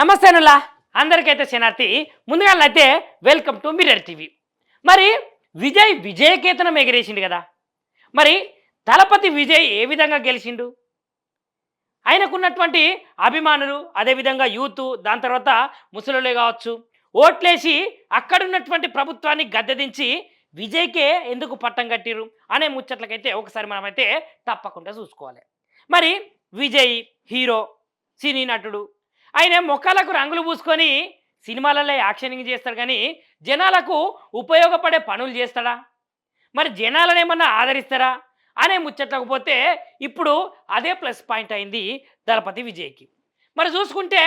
నమస్తే నుల్లా అందరికైతే శనార్థి ముందుగా అయితే వెల్కమ్ టు మిర్రర్ టీవీ. మరి విజయకేతనం ఎగరేసిండు కదా. మరి దళపతి విజయ్ ఏ విధంగా గెలిచిండు, ఆయనకున్నటువంటి అభిమానులు, అదేవిధంగా యూత్, దాని తర్వాత ముసలులే కావచ్చు, ఓట్లేసి అక్కడున్నటువంటి ప్రభుత్వాన్ని గద్దెదించి విజయ్కే ఎందుకు పట్టం కట్టిరు అనే ముచ్చట్లకైతే ఒకసారి మనమైతే తప్పకుండా చూసుకోవాలి. మరి విజయ్ హీరో, సినీ నటుడు, ఆయన మొక్కలకు రంగులు పూసుకొని సినిమాలలో యాక్షనింగ్ చేస్తాడు కానీ జనాలకు ఉపయోగపడే పనులు చేస్తాడా, మరి జనాలను ఏమన్నా ఆదరిస్తారా అనే ముచ్చట్లకు పోతే ఇప్పుడు అదే ప్లస్ పాయింట్ అయింది దళపతి విజయ్కి. మరి చూసుకుంటే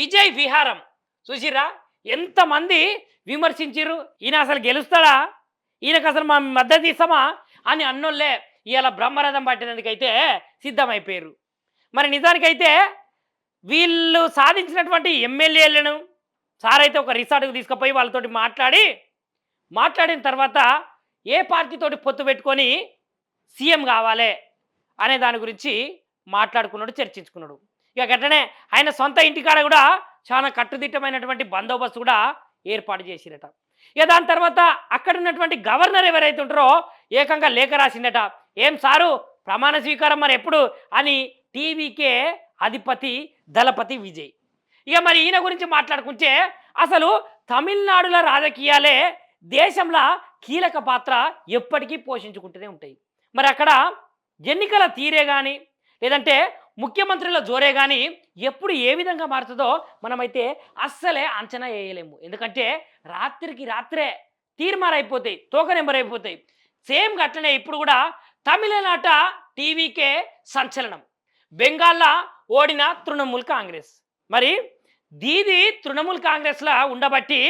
విజయ్ విహారం చూసిరా, ఎంతమంది విమర్శించిర్రు, ఈయన అసలు గెలుస్తాడా, ఈయనకు అసలు మా మద్దతు ఇస్తామా అని అన్నోళ్ళే ఇవాళ బ్రహ్మరథం పట్టేందుకైతే సిద్ధమైపోయారు. మరి నిజానికైతే వీళ్ళు సాధించినటువంటి ఎమ్మెల్యేలను సార్ అయితే ఒక రిసార్ట్కి తీసుకుపోయి వాళ్ళతోటి మాట్లాడిన తర్వాత ఏ పార్టీతోటి పొత్తు పెట్టుకొని సీఎం కావాలి అనే దాని గురించి మాట్లాడుకున్నాడు, చర్చించుకున్నాడు. ఇక గట్టనే ఆయన సొంత ఇంటికాడ కూడా చాలా కట్టుదిట్టమైనటువంటి బందోబస్తు కూడా ఏర్పాటు చేసిరట. ఇక దాని తర్వాత అక్కడ ఉన్నటువంటి గవర్నర్ ఎవరైతే ఉంటారో ఏకంగా లేఖ రాసిందట, ఏం సారు ప్రమాణ స్వీకారం మరి ఎప్పుడు అని. టీవీకే అధిపతి దళపతి విజయ్. ఇక మరి ఈయన గురించి మాట్లాడుకుంటే అసలు తమిళనాడుల రాజకీయాలే దేశంలో కీలక పాత్ర ఎప్పటికీ పోషించుకుంటూనే ఉంటాయి. మరి అక్కడ ఎన్నికల తీరే కానీ లేదంటే ముఖ్యమంత్రుల జోరే కానీ ఎప్పుడు ఏ విధంగా మారుతుందో మనమైతే అస్సలే అంచనా వేయలేము. ఎందుకంటే రాత్రికి రాత్రే తీర్మారైపోతాయి, తోక నెంబర్ అయిపోతాయి. సేమ్ అట్లనే ఇప్పుడు కూడా తమిళనాట టీవీకే సంచలనం. బెంగాల్లో ఓడిన తృణమూల్ కాంగ్రెస్, మరి దీది తృణమూల్ కాంగ్రెస్లో ఉండబట్టి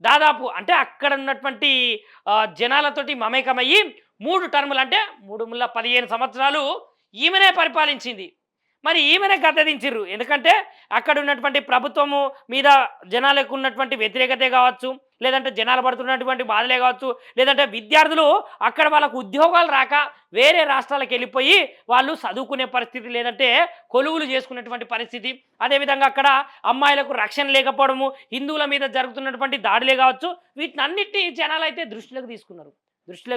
దాదాపు అంటే అక్కడ ఉన్నటువంటి జనాలతోటి మమేకమయ్యి 3 టర్ములు అంటే 3 15 సంవత్సరాలు ఈమెనే పరిపాలించింది. మరి ఈమెనే గద్దెదించిర్రు. ఎందుకంటే అక్కడ ఉన్నటువంటి ప్రభుత్వము మీద జనాలకు ఉన్నటువంటి వ్యతిరేకతే కావచ్చు, లేదంటే జనాలు పడుతున్నటువంటి బాధలే కావచ్చు, లేదంటే విద్యార్థులు అక్కడ వాళ్ళకు ఉద్యోగాలు రాక వేరే రాష్ట్రాలకు వెళ్ళిపోయి వాళ్ళు చదువుకునే పరిస్థితి, లేదంటే కొలువులు చేసుకునేటువంటి పరిస్థితి, అదేవిధంగా అక్కడ అమ్మాయిలకు రక్షణ లేకపోవడము, హిందువుల మీద జరుగుతున్నటువంటి దాడులే కావచ్చు, వీటినన్నిటినీ జనాలు అయితే దృష్టిలోకి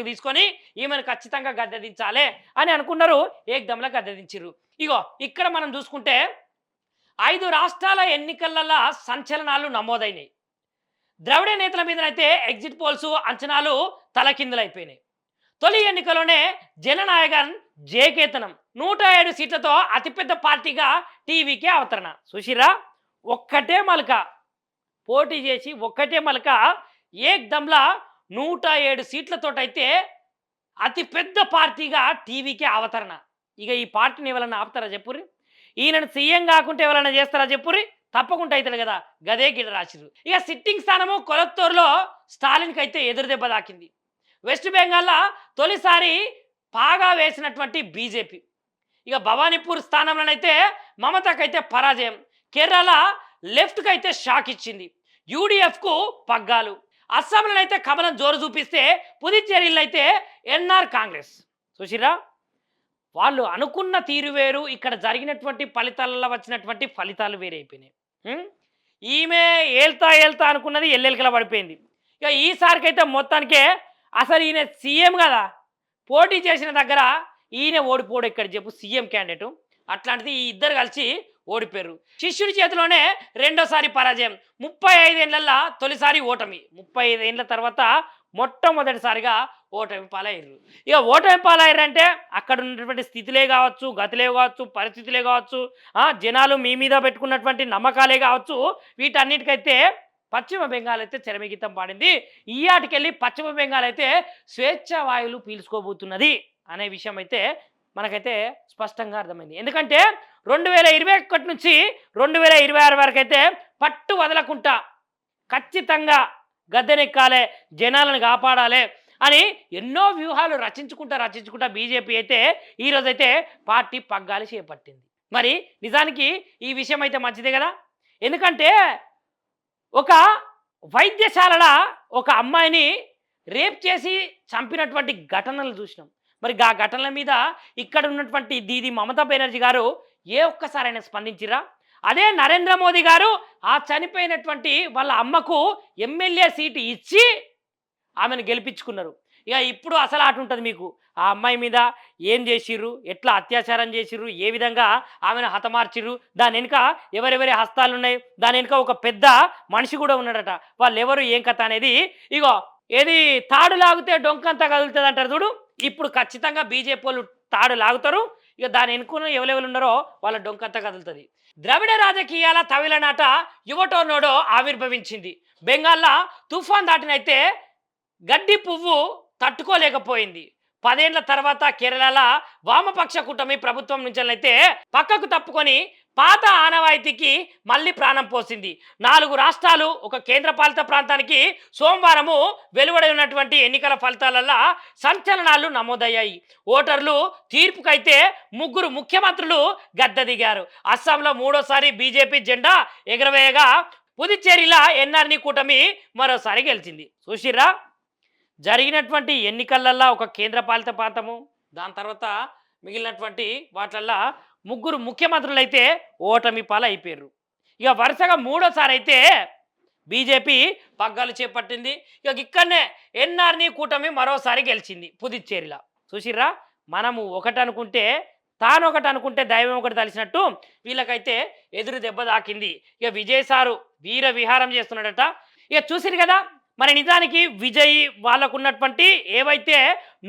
తీసుకొని ఈమెను ఖచ్చితంగా గద్దెదించాలి అని అనుకున్నారు. ఏకదమ్లా గద్దెదించారు. ఇగో ఇక్కడ మనం చూసుకుంటే 5 రాష్ట్రాల ఎన్నికలలో సంచలనాలు నమోదైనాయి. ద్రవిడ నేతల మీదనైతే ఎగ్జిట్ పోల్స్ అంచనాలు తలకిందులైపోయినాయి. తొలి ఎన్నికలోనే జననాయకన్ జయకేతనం 107 సీట్లతో అతిపెద్ద పార్టీగా టీవీకే అవతరణ. సుశీరా ఒక్కటే మలక పోటీ చేసి ఏకదమ్లా 107 సీట్లతోటైతే అతిపెద్ద పార్టీగా టీవీకే అవతరణ. ఇక ఈ పార్టీని ఎవరైనా ఆపుతారా చెప్పుర్రి, ఈయనను సీఎం కాకుంటే ఎవరైనా చేస్తారా చెప్పుర్రి, తప్పకుండా అవుతాడు కదా. గదే గిడ రాసిరు. ఇక సిట్టింగ్ స్థానము కొలత్తూరులో స్టాలిన్కి అయితే ఎదురు దెబ్బ దాకింది. వెస్ట్ బెంగాల్లో తొలిసారి పాగా వేసినటువంటి బీజేపీ. ఇక భవానీపూర్ స్థానంలోనైతే మమతకైతే పరాజయం. కేరళ లెఫ్ట్కి అయితే షాక్ ఇచ్చింది. యూడిఎఫ్కు పగ్గాలు. అస్సాంలోనైతే కమలం జోరు చూపిస్తే పుదుచ్చేరిలో అయితే ఎన్ఆర్ కాంగ్రెస్. చూసిరా, వాళ్ళు అనుకున్న తీరు వేరు, ఇక్కడ జరిగినటువంటి ఫలితాలలో వచ్చినటువంటి ఫలితాలు వేరైపోయినాయి. ఈమె ఏళ్తా అనుకున్నది ఎల్లెలకలా పడిపోయింది. ఇక ఈసారికైతే మొత్తానికే అసలు ఈయన సీఎం కదా, పోటీ చేసిన దగ్గర ఈయన ఓడిపోడు ఇక్కడ చెప్పు, సీఎం క్యాండిడేటు. అట్లాంటిది ఈ ఇద్దరు కలిసి ఓడిపోయారు. శిష్యుడి చేతిలోనే రెండోసారి పరాజయం. 35 ఏళ్ళల్లో తొలిసారి ఓటమి, 35 ఏళ్ళ తర్వాత మొట్టమొదటిసారిగా ఓటమి పాలయ్యారు. ఇక ఓటమి పాలయ్యారంటే అక్కడ ఉన్నటువంటి స్థితిలే కావచ్చు, గతులే కావచ్చు, పరిస్థితులే కావచ్చు, జనాలు మీ మీద పెట్టుకున్నటువంటి నమ్మకాలే కావచ్చు, వీటన్నిటికైతే పశ్చిమ బెంగాల్ అయితే చరమగీతం పాడింది. ఈ ఆటికెళ్ళి పశ్చిమ బెంగాల్ అయితే స్వేచ్ఛ వాయువులు పీల్చుకోబోతున్నది అనే విషయం అయితే మనకైతే స్పష్టంగా అర్థమైంది. ఎందుకంటే 2021 నుంచి 2026 వరకు అయితే పట్టు వదలకుండా ఖచ్చితంగా గద్దెనెక్కాలి, జనాలను కాపాడాలి అని ఎన్నో వ్యూహాలు రచించుకుంటా బీజేపీ అయితే ఈరోజైతే పార్టీ పగ్గాలు చేపట్టింది. మరి నిజానికి ఈ విషయం అయితే మంచిదే కదా. ఎందుకంటే ఒక వైద్యశాలల ఒక అమ్మాయిని రేప్ చేసి చంపినటువంటి ఘటనలు చూసినాం. మరి ఆ ఘటనల మీద ఇక్కడ ఉన్నటువంటి దీది మమతా బెనర్జీ గారు ఏ ఒక్కసారైనా స్పందించిరా? అదే నరేంద్ర మోదీ గారు ఆ చనిపోయినటువంటి వాళ్ళ అమ్మకు ఎమ్మెల్యే సీటు ఇచ్చి ఆమెను గెలిపించుకున్నారు. ఇక ఇప్పుడు అసలు ఆట ఉంటుంది మీకు. ఆ అమ్మాయి మీద ఏం చేసిర్రు, ఎట్లా అత్యాచారం చేసిర్రు, ఏ విధంగా ఆమెను హతమార్చిర్రు, దాని వెనుక ఎవరెవరి హస్తాలున్నాయి, దాని వెనుక ఒక పెద్ద మనిషి కూడా ఉన్నాడట. వాళ్ళెవరు ఏం కథ అనేది ఇగో ఏది తాడు లాగితే డొంకంతా కదులుతుంది అంటారు చూడు. ఇప్పుడు ఖచ్చితంగా బీజేపీ వాళ్ళు తాడు లాగుతారు. ఇక దాని వెనుకున్న ఎవరెవరు ఉన్నారో వాళ్ళ డొంకంతా కదులుతుంది. ద్రవిడ రాజకీయాల తమిళనాట యువటోర్నోడో ఆవిర్భవించింది. బెంగాల్లో తుఫాన్ దాటినైతే గడ్డి పువ్వు తట్టుకోలేకపోయింది. 10 ఏళ్ల తర్వాత కేరళలో వామపక్ష కూటమి ప్రభుత్వం నుంచి అయితే పక్కకు తప్పుకొని పాత ఆనవాయితీకి మళ్ళీ ప్రాణం పోసింది. 4 రాష్ట్రాలు ఒక కేంద్రపాలిత ప్రాంతానికి సోమవారము వెలువడి ఉన్నటువంటి ఎన్నికల ఫలితాలలో సంచలనాలు నమోదయ్యాయి. ఓటర్లు తీర్పుకైతే 3 ముఖ్యమంత్రులు గద్దె దిగారు. అస్సాంలో 3వ సారి బీజేపీ జెండా ఎగరవేయగా పుదుచ్చేరిలో ఎన్ఆర్ని కూటమి మరోసారి గెలిచింది. చూసిర్రా జరిగినటువంటి ఎన్నికలల్లో ఒక కేంద్రపాలిత ప్రాంతము, దాని తర్వాత మిగిలినటువంటి వాటిల్లో 3 ముఖ్యమంత్రులు అయితే ఓటమి పాలు అయిపోయారు. ఇక వరుసగా 3వ సారి అయితే బీజేపీ పగ్గాలు చేపట్టింది. ఇక ఇక్కడనే ఎన్ఆర్ని కూటమి మరోసారి గెలిచింది పుదుచ్చేరిలో. చూసిర్రా మనము ఒకటి అనుకుంటే తాను ఒకటి అనుకుంటే దైవం ఒకటి తలిసినట్టు వీళ్ళకైతే ఎదురు దెబ్బ తాకింది. ఇక విజయ్ సారు వీర విహారం చేస్తున్నాడట. ఇక చూసిరు కదా మరి నిజానికి విజయ్ వాళ్ళకు ఉన్నటువంటి ఏవైతే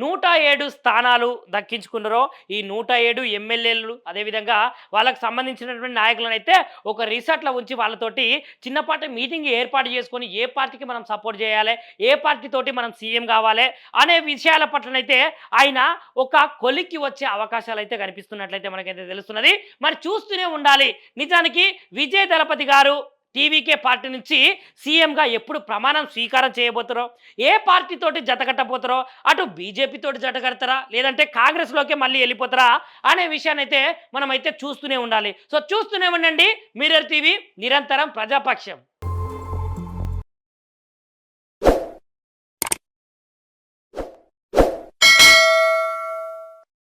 107 స్థానాలు దక్కించుకున్నారో ఈ 107 ఎమ్మెల్యేలు అదేవిధంగా వాళ్ళకు సంబంధించినటువంటి నాయకులను అయితే ఒక రిసార్ట్లో ఉంచి వాళ్ళతోటి చిన్నపాటి మీటింగ్ ఏర్పాటు చేసుకొని ఏ పార్టీకి మనం సపోర్ట్ చేయాలి, ఏ పార్టీతోటి మనం సీఎం కావాలి అనే విషయాల పట్లనైతే ఆయన ఒక కొలిక్కి వచ్చే అవకాశాలు అయితే కనిపిస్తున్నట్లయితే మనకైతే తెలుస్తున్నది. మరి చూస్తూనే ఉండాలి. నిజానికి విజయ్ దళపతి గారు టీవీకే పార్టీ నుంచి సీఎంగా ఎప్పుడు ప్రమాణం స్వీకారం చేయబోతారో, ఏ పార్టీతోటి జతకట్టబోతారో, అటు బీజేపీతోటి జతకడతారా లేదంటే కాంగ్రెస్లోకి మళ్ళీ వెళ్ళిపోతారా అనే విషయాన్ని అయితే మనమైతే చూస్తూనే ఉండాలి. సో చూస్తూనే ఉండండి మిర్రర్ టీవీ, నిరంతరం ప్రజాపక్షం.